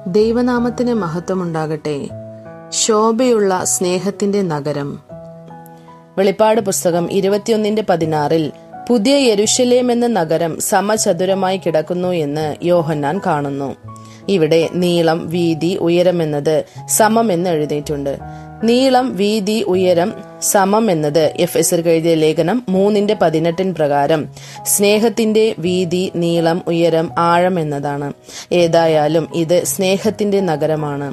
ദൈവനാമത്തിന് മഹത്വമുണ്ടാകട്ടെ. ശോഭയുള്ള സ്നേഹത്തിന്റെ നഗരം. വെളിപ്പാട് പുസ്തകം 21:16 പുതിയ യെരുശലേം എന്ന നഗരം സമചതുരമായി കിടക്കുന്നു എന്ന് യോഹന്നാൻ കാണുന്നു. ഇവിടെ നീളം, വീതി, ഉയരം എന്നത് സമം എന്ന് എഴുതിയിട്ടുണ്ട്. നീളം, വീതി, ഉയരം സമം എന്നത് എഫെസ്യർക്ക് എഴുതിയ ലേഖനം 3:18 പ്രകാരം സ്നേഹത്തിന്റെ വീതി, നീളം, ഉയരം, ആഴം എന്നതാണ്. ഏതായാലും ഇത് സ്നേഹത്തിന്റെ നഗരമാണ്.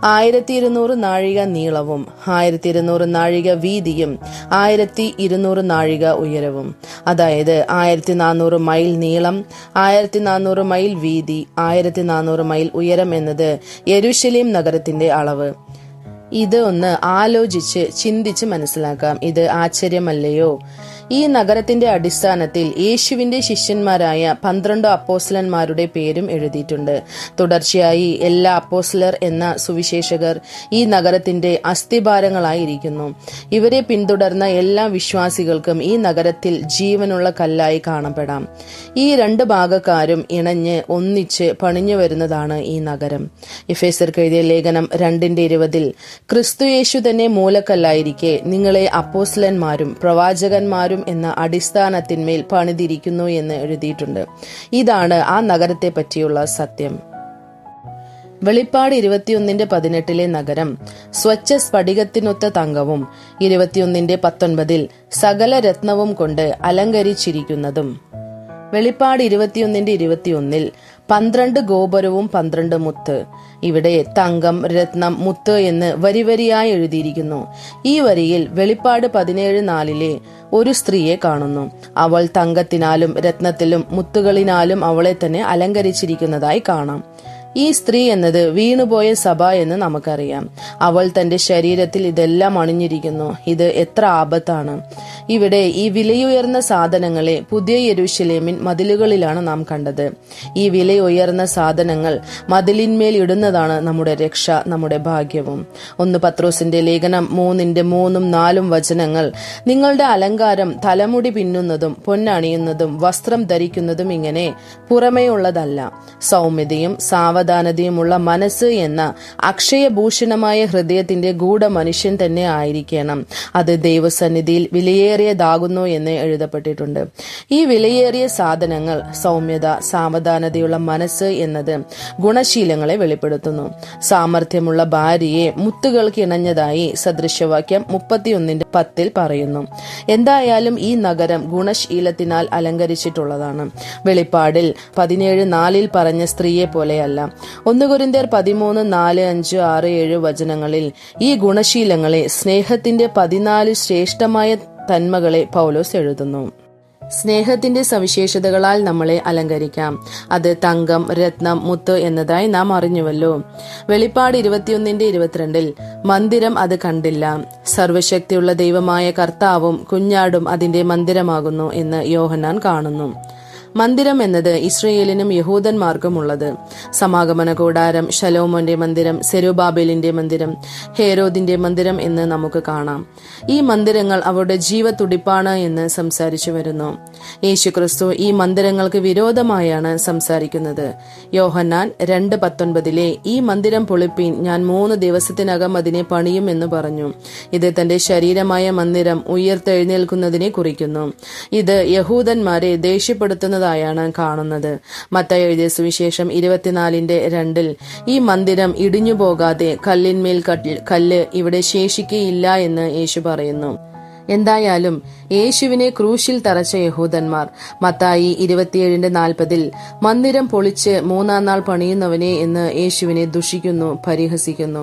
1200 നാഴിക നീളവും 1200 നാഴിക വീതിയും 1200 നാഴിക ഉയരവും, അതായത് 1400 മൈൽ നീളം, 1400 മൈൽ വീതി, 1400 മൈൽ ഉയരം എന്നത് യെരുശലേം നഗരത്തിന്റെ അളവ്. ഇത് ഒന്ന് ആലോചിച്ച് ചിന്തിച്ച് മനസ്സിലാക്കാം. ഇത് ആശ്ചര്യമല്ലയോ? ഈ നഗരത്തിന്റെ അടിസ്ഥാനത്തിൽ യേശുവിന്റെ ശിഷ്യന്മാരായ 12 അപ്പോസ്തലന്മാരുടെ പേരും എഴുതിയിട്ടുണ്ട്. തുടർച്ചയായി എല്ലാ അപ്പോസ്തലർ എന്ന സുവിശേഷകർ ഈ നഗരത്തിന്റെ അസ്ഥിഭാരങ്ങളായിരിക്കുന്നു. ഇവരെ പിന്തുടർന്ന എല്ലാ വിശ്വാസികൾക്കും ഈ നഗരത്തിൽ ജീവനുള്ള കല്ലായി കാണപ്പെടാം. ഈ രണ്ട് ഭാഗക്കാരും ഇണഞ്ഞ് ഒന്നിച്ച് പണിഞ്ഞു വരുന്നതാണ് ഈ നഗരം. എഫെസ്യർക്ക് എഴുതിയ ലേഖനം 2:20 ക്രിസ്തുയേശു തന്നെ മൂലക്കല്ലായിരിക്കെ നിങ്ങളെ അപ്പോസ്തലന്മാരും പ്രവാചകന്മാരും എന്ന അടിസ്ഥാനത്തിന്മേൽ പണിതിരിക്കുന്നു എന്ന് എഴുതിയിട്ടുണ്ട്. ഇതാണ് ആ നഗരത്തെ പറ്റിയുള്ള സത്യം. വെളിപ്പാട് 21:18 നഗരം സ്വച്ഛ സ്ഫടികത്തിനൊത്ത തങ്കവും 21:19 സകല രത്നവും കൊണ്ട് അലങ്കരിച്ചിരിക്കുന്നതും. വെളിപ്പാട് 21:21 12 ഗോപുരവും 12 മുത്ത്. ഇവിടെ തങ്കം, രത്നം, മുത്ത് എന്ന് വരിവരിയായി എഴുതിയിരിക്കുന്നു. ഈ വരിയിൽ വെളിപ്പാട് 17:4 ഒരു സ്ത്രീയെ കാണുന്നു. അവൾ തങ്കത്തിനാലും രത്നത്തിലും മുത്തുകളിനാലും അവളെ തന്നെ അലങ്കരിച്ചിരിക്കുന്നതായി കാണാം. ഈ സ്ത്രീ എന്നത് വീണുപോയ സഭ എന്ന് നമുക്കറിയാം. അവൾ തന്റെ ശരീരത്തിൽ ഇതെല്ലാം അണിഞ്ഞിരിക്കുന്നു. ഇത് എത്ര ആപത്താണ്! ഇവിടെ ഈ വിലയുയർന്ന സാധനങ്ങളെ പുതിയ യെരുശലേമിൻ മതിലുകളിലാണ് നാം കണ്ടത്. ഈ വിലയുയർന്ന സാധനങ്ങൾ മതിലിന്മേൽ ഇടുന്നതാണ് നമ്മുടെ രക്ഷ, നമ്മുടെ ഭാഗ്യവും. 1 പത്രോസിന്റെ ലേഖനം 3:3-4 വചനങ്ങൾ നിങ്ങളുടെ അലങ്കാരം തലമുടി പിന്നുന്നതും പൊന്നണിയുന്നതും വസ്ത്രം ധരിക്കുന്നതും ഇങ്ങനെ പുറമേയുള്ളതല്ല, സൗമ്യതയും സാവധാനതയുമുള്ള മനസ്സ് എന്ന അക്ഷയഭൂഷണമായ ഹൃദയത്തിന്റെ ഗൂഢ മനുഷ്യൻ തന്നെ ആയിരിക്കണം. അത് ദൈവസന്നിധിയിൽ വിലയേറിയതാകുന്നു എന്ന് എഴുതപ്പെട്ടിട്ടുണ്ട്. ഈ വിലയേറിയ സാധനങ്ങൾ സൗമ്യത, സാവധാനതയുള്ള മനസ്സ് എന്നത് ഗുണശീലങ്ങളെ വെളിപ്പെടുത്തുന്നു. സാമർഥ്യമുള്ള ഭാര്യയെ മുത്തുകൾക്ക് ഇണഞ്ഞതായി സദൃശവാക്യം 31:10 പറയുന്നു. എന്തായാലും ഈ നഗരം ഗുണശീലത്തിനാൽ അലങ്കരിച്ചിട്ടുള്ളതാണ്. വെളിപ്പാടിൽ 17:4 പറഞ്ഞ സ്ത്രീയെ പോലെയല്ല. 1 കൊരിന്ത്യർ 13:4, 5, 6, 7 വചനങ്ങളിൽ ഈ ഗുണശീലങ്ങളെ, സ്നേഹത്തിന്റെ 14 ശ്രേഷ്ഠമായ തന്മകളെ പൗലോസ് എഴുതുന്നു. സ്നേഹത്തിന്റെ സവിശേഷതകളാൽ നമ്മളെ അലങ്കരിക്കാം. അത് തങ്കം, രത്നം, മുത്ത് എന്നതായി നാം അറിഞ്ഞുവല്ലോ. വെളിപ്പാട് 21:22 മന്ദിരം അത് കണ്ടില്ല, സർവശക്തിയുള്ള ദൈവമായ കർത്താവും കുഞ്ഞാടും അതിന്റെ മന്ദിരമാകുന്നു എന്ന് യോഹന്നാൻ കാണുന്നു. മന്ദിരം എന്നത് ഇസ്രയേലിനും യഹൂദന്മാർക്കും ഉള്ളത്. സമാഗമന കൂടാരം, ശലോമോന്റെ മന്ദിരം, സെരുബാബേലിന്റെ മന്ദിരം, ഹേരോദിന്റെ മന്ദിരം എന്ന് നമുക്ക് കാണാം. ഈ മന്ദിരങ്ങൾ അവരുടെ ജീവതുടിപ്പാണ് എന്ന് സംസാരിച്ചു വരുന്നു. യേശുക്രിസ്തു ഈ മന്ദിരങ്ങൾക്ക് വിരോധമായാണ് സംസാരിക്കുന്നത്. യോഹന്നാൻ 2:19 ഈ മന്ദിരം പൊളിപ്പീൻ, ഞാൻ 3 ദിവസത്തിനകം അതിനെ പണിയും എന്ന് പറഞ്ഞു. ഇത് തന്റെ ശരീരമായ മന്ദിരം ഉയർത്തെഴുന്നേൽക്കുന്നതിനെ കുറിക്കുന്നു. ഇത് യഹൂദന്മാരെ ദേഷ്യപ്പെടുത്തുന്ന ായാണ് കാണുന്നത്. മത്തായി എഴുതിയ സുവിശേഷം 24:2 ഈ മന്ദിരം ഇടിഞ്ഞു പോകാതെ കല്ലിന്മേൽ കല്ല് ഇവിടെ ശേഷിക്കയില്ല എന്ന് യേശു പറയുന്നു. എന്തായാലും യേശുവിനെ ക്രൂശിൽ തറച്ച യഹൂദന്മാർ മത്തായി 27:40 മന്ദിരം പൊളിച്ച് 3-ാം നാൾ പണിയുന്നവനെ എന്ന് യേശുവിനെ ദുഷിക്കുന്നു, പരിഹസിക്കുന്നു.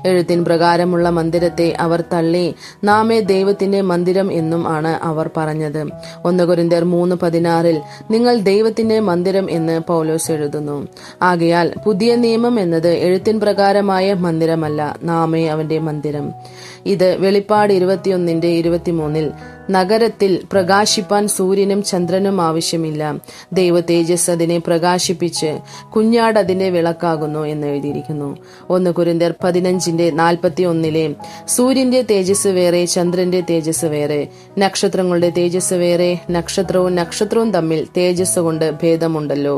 എഴുത്തിൻ പ്രകാരമുള്ള മന്ദിരത്തെ അവർ തള്ളി നാമേ ദൈവത്തിന്റെ മന്ദിരം എന്നും ആണ് അവർ പറഞ്ഞത്. 1 കൊരിന്ത്യർ 3:16 നിങ്ങൾ ദൈവത്തിന്റെ മന്ദിരം എന്ന് പൗലോസ് എഴുതുന്നു. ആകയാൽ പുതിയ നിയമം എന്നത് എഴുത്തിൻ പ്രകാരമായ മന്ദിരമല്ല, നാമേ അവന്റെ മന്ദിരം. ഇത് വെളിപ്പാട് 21:23 നഗരത്തിൽ പ്രകാശിപ്പാൻ സൂര്യനും ചന്ദ്രനും ആവശ്യമില്ല, ദൈവ തേജസ് അതിനെ പ്രകാശിപ്പിച്ച് കുഞ്ഞാട് അതിന്റെ വിളക്കാകുന്നു എന്ന് എഴുതിയിരിക്കുന്നു. 1 കൊരിന്ത്യർ 15:41 സൂര്യന്റെ തേജസ് വേറെ, ചന്ദ്രന്റെ തേജസ് വേറെ, നക്ഷത്രങ്ങളുടെ തേജസ് വേറെ, നക്ഷത്രവും തമ്മിൽ തേജസ് കൊണ്ട് ഭേദമുണ്ടല്ലോ.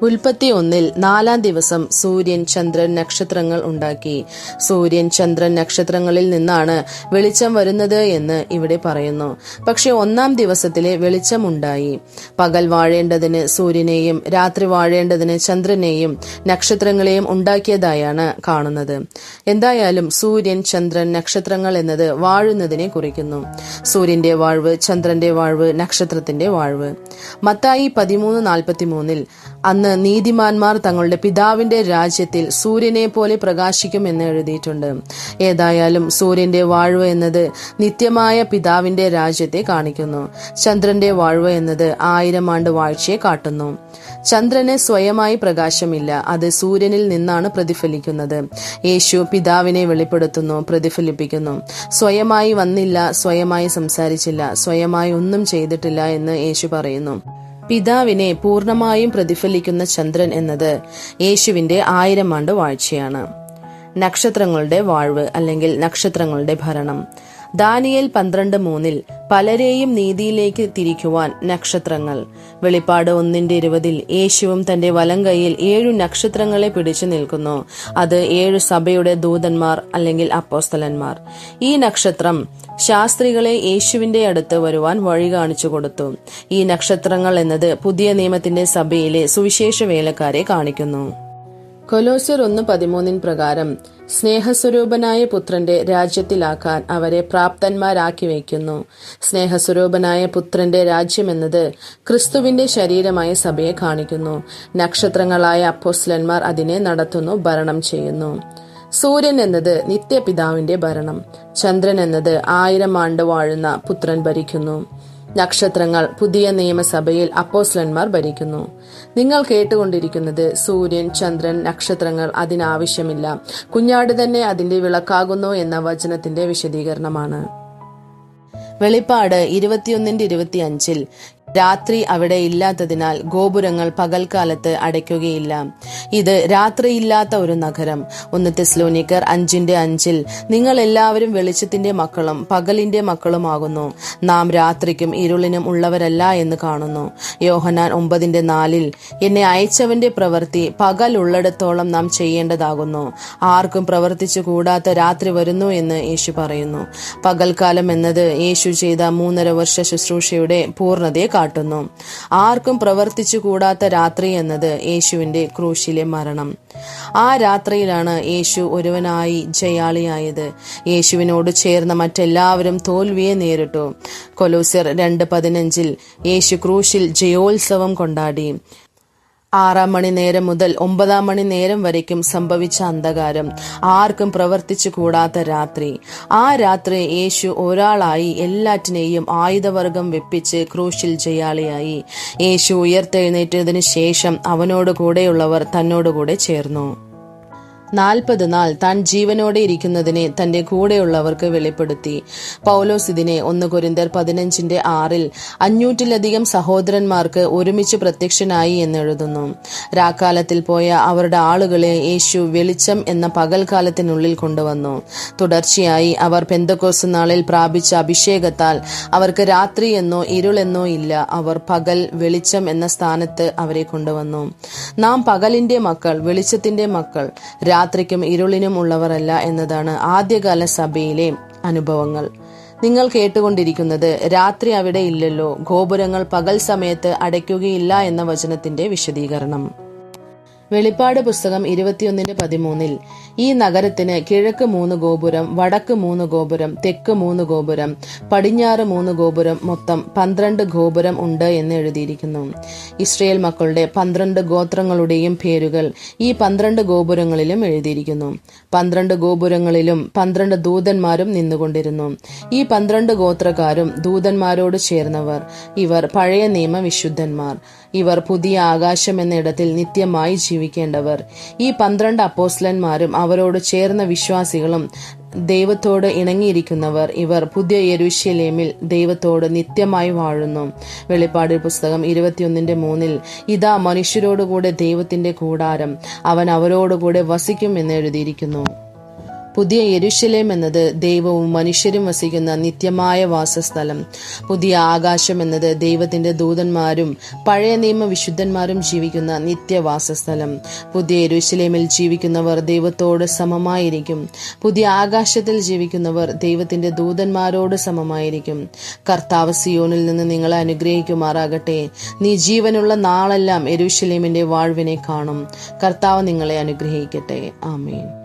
ഉൽപ്പത്തി 1 4 ദിവസം സൂര്യൻ, ചന്ദ്രൻ, നക്ഷത്രങ്ങൾ ഉണ്ടാക്കി. സൂര്യൻ, ചന്ദ്രൻ, നക്ഷത്രങ്ങളിൽ നിന്നാണ് വെളിച്ചം വരുന്നത് എന്ന് ഇവിടെ പറയുന്നു. പക്ഷെ 1 ദിവസത്തിലെ വെളിച്ചം ഉണ്ടായി. പകൽ വാഴേണ്ടതിന് സൂര്യനെയും രാത്രി വാഴേണ്ടതിന് ചന്ദ്രനെയും നക്ഷത്രങ്ങളെയും ഉണ്ടാക്കിയതായാണ് കാണുന്നത്. എന്തായാലും സൂര്യൻ, ചന്ദ്രൻ, നക്ഷത്രങ്ങൾ എന്നത് വാഴുന്നതിനെ കുറിക്കുന്നു. സൂര്യന്റെ വാഴ്വ്, ചന്ദ്രന്റെ വാഴ്വ്, നക്ഷത്രത്തിന്റെ വാഴ്വ്. മത്തായി 13:43 അന്ന് നീതിമാന്മാർ തങ്ങളുടെ പിതാവിന്റെ രാജ്യത്തിൽ സൂര്യനെ പോലെ പ്രകാശിക്കും എന്ന് എഴുതിയിട്ടുണ്ട്. ഏതായാലും സൂര്യന്റെ വാഴ്വ് എന്നത് നിത്യമായ പിതാവിന്റെ രാജ്യത്തെ കാണിക്കുന്നു. ചന്ദ്രന്റെ വാഴ്വ് എന്നത് 1000 ആണ്ട് വാഴ്ചയെ കാട്ടുന്നു. ചന്ദ്രന് സ്വയമായി പ്രകാശമില്ല, അത് സൂര്യനിൽ നിന്നാണ് പ്രതിഫലിക്കുന്നത്. യേശു പിതാവിനെ വെളിപ്പെടുത്തുന്നു, പ്രതിഫലിപ്പിക്കുന്നു. സ്വയമായി വന്നില്ല, സ്വയമായി സംസാരിച്ചില്ല, സ്വയമായി ഒന്നും ചെയ്തിട്ടില്ല എന്ന് യേശു പറയുന്നു. പിതാവിനെ പൂർണ്ണമായും പ്രതിഫലിക്കുന്ന ചന്ദ്രൻ എന്നത് യേശുവിന്റെ 1000 ആണ്ട് വാഴ്ചയാണ്. നക്ഷത്രങ്ങളുടെ വാഴ്വ് അല്ലെങ്കിൽ നക്ഷത്രങ്ങളുടെ ഭരണം. ദാനിയേൽ 12:3 പലരെയും നീതിയിലേക്ക് തിരിക്കുവാൻ നക്ഷത്രങ്ങൾ. വെളിപ്പാട് 1:20 യേശുവും തന്റെ വലങ്കൈയിൽ 7 നക്ഷത്രങ്ങളെ പിടിച്ചു നിൽക്കുന്നു. അത് 7 സഭയുടെ ദൂതന്മാർ അല്ലെങ്കിൽ അപ്പോസ്തലന്മാർ. ഈ നക്ഷത്രം ശാസ്ത്രികളെ യേശുവിന്റെ അടുത്ത് വരുവാൻ വഴി കാണിച്ചു കൊടുത്തു. ഈ നക്ഷത്രങ്ങൾ എന്നത് പുതിയ നിയമത്തിന്റെ സഭയിലെ സുവിശേഷ വേലക്കാരെ കാണിക്കുന്നു. കൊലോസ്യർ 1:13 പ്രകാരം സ്നേഹസ്വരൂപനായ പുത്രന്റെ രാജ്യത്തിലാക്കാൻ അവരെ പ്രാപ്തന്മാരാക്കി വയ്ക്കുന്നു. സ്നേഹസ്വരൂപനായ പുത്രന്റെ രാജ്യം എന്നത് ക്രിസ്തുവിന്റെ ശരീരമായ സഭയെ കാണിക്കുന്നു. നക്ഷത്രങ്ങളായ അപ്പോസ്തലന്മാർ അതിനെ നടത്തുന്നു, ഭരണം ചെയ്യുന്നു. സൂര്യൻ എന്നത് നിത്യപിതാവിന്റെ ഭരണം. ചന്ദ്രൻ എന്നത് 1000 ആണ്ട് വാഴുന്ന പുത്രൻ ഭരിക്കുന്നു. നക്ഷത്രങ്ങൾ പുതിയ നിയമസഭയിൽ അപ്പോസ്തലന്മാർ ഭരിക്കുന്നു. നിങ്ങൾ കേട്ടുകൊണ്ടിരിക്കുന്നത് സൂര്യൻ, ചന്ദ്രൻ, നക്ഷത്രങ്ങൾ അതിനാവശ്യമില്ല, കുഞ്ഞാട് തന്നെ അതിന്റെ വിളക്കാകുന്നു എന്ന വചനത്തിന്റെ വിശദീകരണമാണ്. വെളിപ്പാട് 21:25 രാത്രി അവിടെ ഇല്ലാത്തതിനാൽ ഗോപുരങ്ങൾ പകൽക്കാലത്ത് അടയ്ക്കുകയില്ല. ഇത് രാത്രിയില്ലാത്ത ഒരു നഗരം. 1 തെസ്സലോനിക്കർ 5:5 നിങ്ങൾ എല്ലാവരും വെളിച്ചത്തിന്റെ മക്കളും പകലിന്റെ മക്കളുമാകുന്നു. നാം രാത്രിക്കും ഇരുളിനും ഉള്ളവരല്ല എന്ന് കാണുന്നു. യോഹന്നാൻ 9:4 എന്നെ അയച്ചവന്റെ പ്രവൃത്തി പകൽ ഉള്ളിടത്തോളം നാം ചെയ്യേണ്ടതാകുന്നു. ആർക്കും പ്രവർത്തിച്ചു കൂടാത്ത രാത്രി വരുന്നു എന്ന് യേശു പറയുന്നു. പകൽക്കാലം എന്നത് യേശു ചെയ്ത 3.5 വർഷ ശുശ്രൂഷയുടെ പൂർണ്ണതയെ കാട്ടുന്നു. ആർക്കും പ്രവർത്തിച്ചു കൂടാത്ത രാത്രി എന്നത് യേശുവിന്റെ ക്രൂശിലെ മരണം. ആ രാത്രിയിലാണ് യേശു ഒരുവനായി ജയാളിയായത്. യേശുവിനോട് ചേർന്ന മറ്റെല്ലാവരും തോൽവിയെ നേരിട്ടു. കൊലോസ്യർ 2:15 യേശു ക്രൂശിൽ ജയോത്സവം കൊണ്ടാടി. 6 മണി നേരം മുതൽ 9 മണി നേരം വരയ്ക്കും സംഭവിച്ച അന്ധകാരം, ആർക്കും പ്രവർത്തിച്ചു കൂടാത്ത രാത്രി. ആ രാത്രി യേശു ഒരാളായി എല്ലാറ്റിനെയും ആയുധവർഗം വെപ്പിച്ച് ക്രൂശിൽ ജയാളിയായി. യേശു ഉയർത്തെഴുന്നേറ്റതിനു ശേഷം അവനോട് കൂടെയുള്ളവർ തന്നോടുകൂടെ ചേർന്നു. 40 നാൾ താൻ ജീവനോടെ ഇരിക്കുന്നതിനെ തന്റെ കൂടെയുള്ളവർക്ക് വെളിപ്പെടുത്തി. പൗലോസ് ഇതിനെ 1 കൊരിന്ത്യർ 15:6 500-ലധികം സഹോദരന്മാർക്ക് ഒരുമിച്ച് പ്രത്യക്ഷനായി എന്നെഴുതുന്നു. രാക്കാലത്തിൽ പോയ അവരുടെ ആളുകളെ യേശു വെളിച്ചം എന്ന പകൽക്കാലത്തിനുള്ളിൽ കൊണ്ടുവന്നു. തുടർച്ചയായി അവർ പെന്തക്കോസ്ത് നാളിൽ പ്രാപിച്ച അഭിഷേകത്താൽ അവർക്ക് രാത്രി എന്നോ ഇരുളെന്നോ ഇല്ല. അവർ പകൽ, വെളിച്ചം എന്ന സ്ഥാനത്ത് അവരെ കൊണ്ടുവന്നു. നാം പകലിന്റെ മക്കൾ, വെളിച്ചത്തിന്റെ മക്കൾ, രാത്രിക്കും ഇരുളിനും ഉള്ളവരല്ല എന്നതാണ് ആദ്യകാല സഭയിലെ അനുഭവങ്ങൾ. നിങ്ങൾ കേട്ടുകൊണ്ടിരിക്കുന്നത് രാത്രി അവിടെ ഇല്ലല്ലോ, ഗോപുരങ്ങൾ പകൽ സമയത്ത് അടയ്ക്കുകയില്ല എന്ന വചനത്തിന്റെ വിശദീകരണം. വെളിപ്പാട് പുസ്തകം 21:13 ഈ നഗരത്തിന് കിഴക്ക് 3 ഗോപുരം, വടക്ക് 3 ഗോപുരം, തെക്ക് 3 ഗോപുരം, പടിഞ്ഞാറ് 3 ഗോപുരം, മൊത്തം 12 ഗോപുരം ഉണ്ട് എന്ന് എഴുതിയിരിക്കുന്നു. ഇസ്രയേൽ മക്കളുടെ 12 ഗോത്രങ്ങളുടെയും പേരുകൾ ഈ 12 ഗോപുരങ്ങളിലും എഴുതിയിരിക്കുന്നു. 12 ഗോപുരങ്ങളിലും 12 ദൂതന്മാരും നിന്നുകൊണ്ടിരുന്നു. ഈ 12 ഗോത്രക്കാരും ദൂതന്മാരോട് ചേർന്നവർ. ഇവർ പഴയ നിയമ വിശുദ്ധന്മാർ. ഇവർ പുതിയ ആകാശം എന്ന ഇടത്തിൽ നിത്യമായി ജീവിക്കേണ്ടവർ. ഈ 12 അപ്പോസ്തലന്മാരും അവരോട് ചേർന്ന വിശ്വാസികളും ദൈവത്തോട് ഇണങ്ങിയിരിക്കുന്നവർ. ഇവർ പുതിയ യെരൂശലേമിൽ ദൈവത്തോട് നിത്യമായി വാഴുന്നു. വെളിപ്പാട് പുസ്തകം 21:3 ഇതാ മനുഷ്യരോടുകൂടെ ദൈവത്തിന്റെ കൂടാരം, അവൻ അവരോടുകൂടെ വസിക്കും എന്ന് എഴുതിയിരിക്കുന്നു. പുതിയ യെരൂശലേം എന്നത് ദൈവവും മനുഷ്യരും വസിക്കുന്ന നിത്യമായ വാസസ്ഥലം. പുതിയ ആകാശം എന്നത് ദൈവത്തിന്റെ ദൂതന്മാരും പഴയ നിയമ വിശുദ്ധന്മാരും ജീവിക്കുന്ന നിത്യവാസസ്ഥലം. പുതിയ യെരൂശലേമിൽ ജീവിക്കുന്നവർ ദൈവത്തോട് സമമായിരിക്കും. പുതിയ ആകാശത്തിൽ ജീവിക്കുന്നവർ ദൈവത്തിന്റെ ദൂതന്മാരോട് സമമായിരിക്കും. കർത്താവ് സിയോനിൽ നിന്ന് നിങ്ങളെ അനുഗ്രഹിക്കുമാറാകട്ടെ. നീ ജീവനുള്ള നാളെല്ലാം യെരൂശലേമിന്റെ വാഴ്വിനെ കാണും. കർത്താവ് നിങ്ങളെ അനുഗ്രഹിക്കട്ടെ. ആമേൻ.